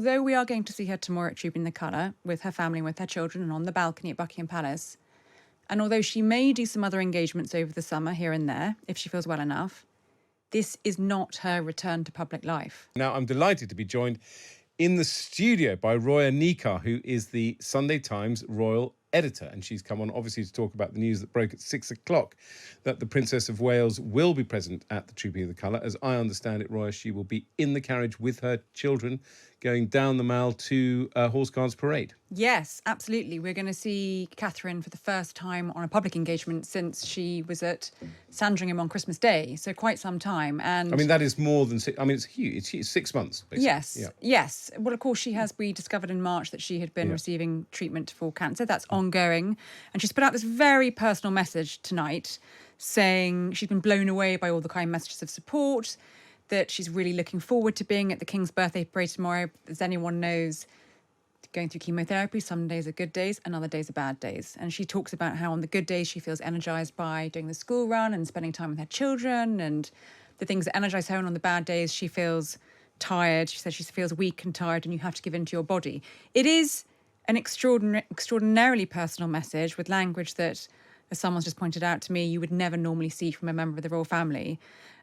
although we are going to see her tomorrow at Trooping the Colour with her family and with her children and on the balcony at Buckingham Palace, and although she may do some other engagements over the summer here and there, if she feels well enough, this is not her return to public life. Now, I'm delighted to be joined in the studio by Roya Nikkhah, who is the Sunday Times royal editor. And she's come on, obviously, to talk about the news that broke at 6 o'clock, that the Princess of Wales will be present at the Trooping of the Colour. As I understand it, Roya, she will be in the carriage with her children going down the Mall to Horse Guards Parade. Yes, absolutely. We're going to see Catherine for the first time on a public engagement since she was at Sandringham on Christmas Day, so quite some time. And I mean, that is more than six. I mean, it's huge. It's huge. 6 months, basically. Yes, yeah. Yes. Well, of course, we discovered in March that she had been receiving treatment for cancer. That's ongoing. And she's put out this very personal message tonight saying she's been blown away by all the kind messages of support, that she's really looking forward to being at the King's birthday parade tomorrow. As anyone knows, going through chemotherapy, some days are good days and other days are bad days. And she talks about how on the good days she feels energised by doing the school run and spending time with her children and the things that energise her. And on the bad days she feels tired. She says she feels weak and tired and you have to give in to your body. It is an extraordinarily personal message with language that, as someone's just pointed out to me, you would never normally see from a member of the royal family.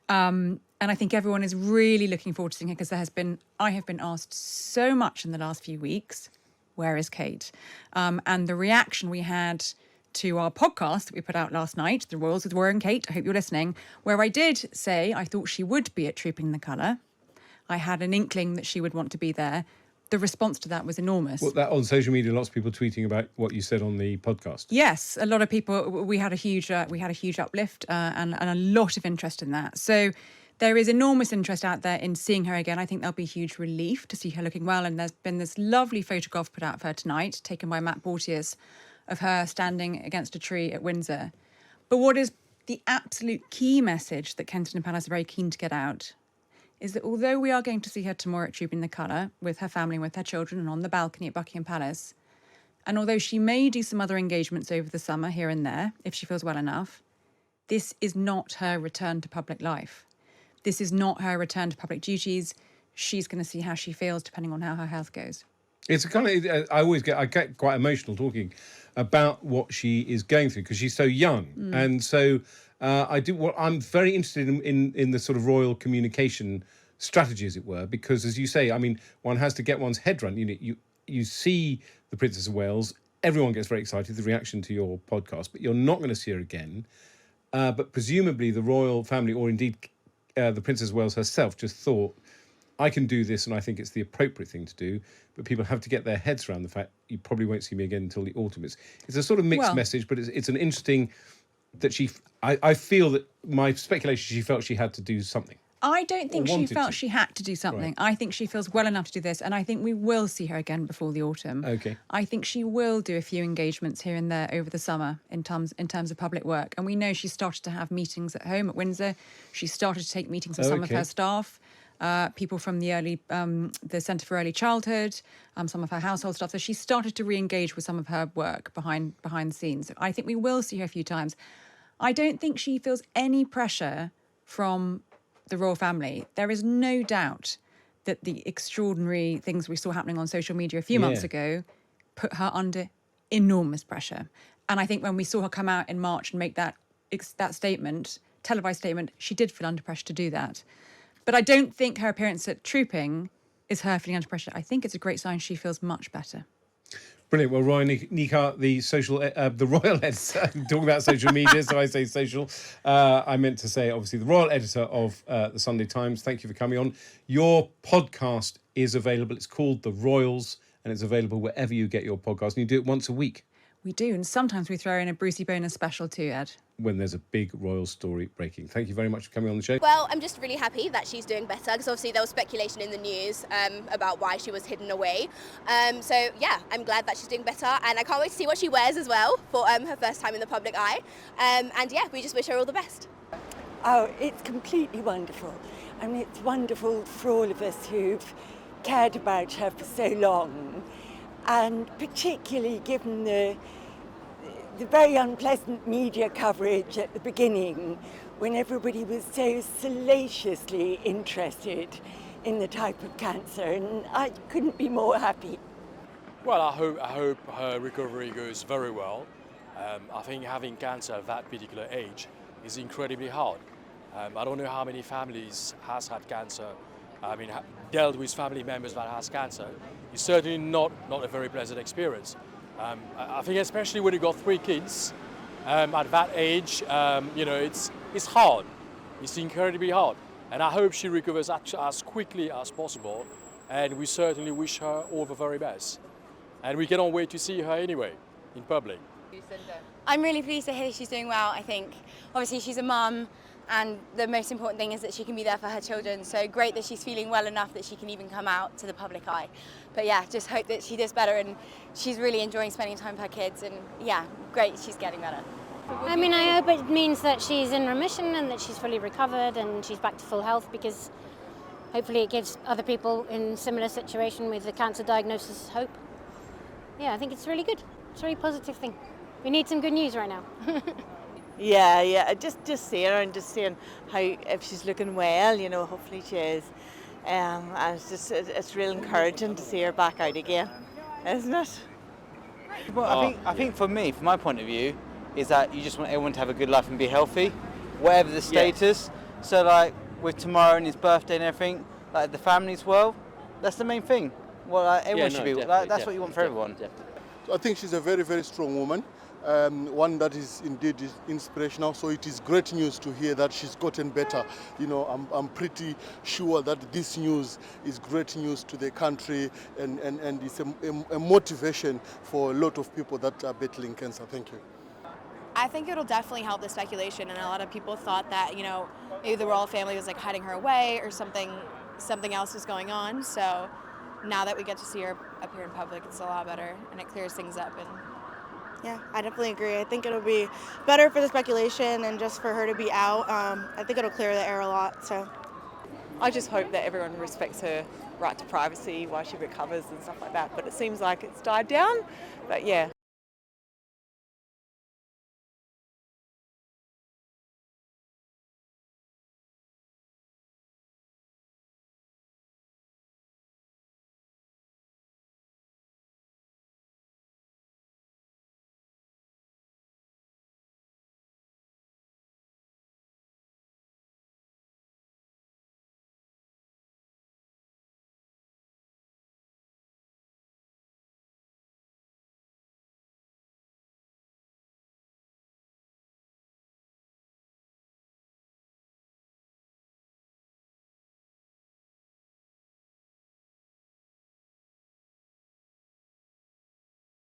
And I think everyone is really looking forward to seeing her because I have been asked so much in the last few weeks, where is Kate? And the reaction we had to our podcast that we put out last night, The Royals with Roya and Kate, I hope you're listening, where I did say I thought she would be at Trooping the Colour. I had an inkling that she would want to be there. The response to that was enormous. Well, that on social media, lots of people tweeting about what you said on the podcast. Yes, a lot of people. We had a huge uplift and a lot of interest in that. So there is enormous interest out there in seeing her again. I think there'll be a huge relief to see her looking well. And there's been this lovely photograph put out of her tonight, taken by Matt Porteous, of her standing against a tree at Windsor. But what is the absolute key message that Kensington Palace are very keen to get out is that although we are going to see her tomorrow at Trooping the Colour with her family and with her children and on the balcony at Buckingham Palace, and although she may do some other engagements over the summer here and there, if she feels well enough, this is not her return to public life. This is not her return to public duties. She's going to see how she feels depending on how her health goes. It's a kind of, I get quite emotional talking about what she is going through because she's so young. And so I'm very interested in the sort of royal communication strategy, as it were, because as you say, I mean, one has to get one's head around. You see the Princess of Wales, everyone gets very excited, the reaction to your podcast, but you're not going to see her again. But presumably the royal family, or indeed the Princess of Wales herself, just thought, I can do this and I think it's the appropriate thing to do, but people have to get their heads around the fact you probably won't see me again until the autumn. It's a sort of mixed message, but it's an interesting that I feel that my speculation, she felt she had to do something. I don't think she felt she had to do something. Right. I think she feels well enough to do this, and I think we will see her again before the autumn. Okay. I think she will do a few engagements here and there over the summer in terms of public work. And we know she started to have meetings at home at Windsor. She started to take meetings with some of her staff. People from the Centre for Early Childhood, some of her household stuff. So she started to re-engage with some of her work behind the scenes. I think we will see her a few times. I don't think she feels any pressure from the royal family. There is no doubt that the extraordinary things we saw happening on social media a few months ago put her under enormous pressure. And I think when we saw her come out in March and make that statement, televised statement, she did feel under pressure to do that. But I don't think her appearance at Trooping is her feeling under pressure. I think it's a great sign she feels much better. Brilliant. Well, Roya Nikkhah, the royal editor, talking about social media, so I say social. I meant to say, obviously, the royal editor of the Sunday Times. Thank you for coming on. Your podcast is available. It's called The Royals, and it's available wherever you get your podcast. And you do it once a week. We do, and sometimes we throw in a Brucey bonus special too, Ed. When there's a big royal story breaking. Thank you very much for coming on the show. Well, I'm just really happy that she's doing better because obviously there was speculation in the news about why she was hidden away. So yeah, I'm glad that she's doing better, and I can't wait to see what she wears as well for her first time in the public eye. And yeah, we just wish her all the best. Oh, it's completely wonderful. I mean, it's wonderful for all of us who've cared about her for so long, and particularly given the very unpleasant media coverage at the beginning when everybody was so salaciously interested in the type of cancer, and I couldn't be more happy. Well, I hope her recovery goes very well. I think having cancer at that particular age is incredibly hard. I don't know how many families has had cancer. I mean, dealt with family members that has cancer. It's certainly not a very pleasant experience. I think especially when you got 3 kids at that age, it's hard. It's incredibly hard. And I hope she recovers as quickly as possible. And we certainly wish her all the very best. And we cannot wait to see her anyway, in public. I'm really pleased to hear she's doing well. I think obviously she's a mum, and the most important thing is that she can be there for her children. So great that she's feeling well enough that she can even come out to the public eye. But yeah, just hope that she does better, and she's really enjoying spending time with her kids, and yeah, great, she's getting better. I mean, I hope it means that she's in remission and that she's fully recovered and she's back to full health, because hopefully it gives other people in similar situation with a cancer diagnosis hope. Yeah, I think it's really good. It's a really positive thing. We need some good news right now. Yeah, just seeing her and just seeing how, if she's looking well, hopefully she is. And it's real encouraging to see her back out again, isn't it? Well, I think for me, from my point of view, is that you just want everyone to have a good life and be healthy, whatever the status. So like with tomorrow and his birthday and everything, like the family's well, that's the main thing. Well, everyone should be, that's what you want for everyone. I think she's a very, very strong woman, one that is indeed inspirational. So it is great news to hear that she's gotten better. I'm pretty sure that this news is great news to the country, and it's a motivation for a lot of people that are battling cancer. Thank you. I think it'll definitely help the speculation, and a lot of people thought that, maybe the royal family was like hiding her away or something else was going on. So now that we get to see her up here in public, it's a lot better and it clears things up. And yeah, I definitely agree. I think it'll be better for the speculation and just for her to be out. I think it'll clear the air a lot. So I just hope that everyone respects her right to privacy while she recovers and stuff like that. But it seems like it's died down. But yeah,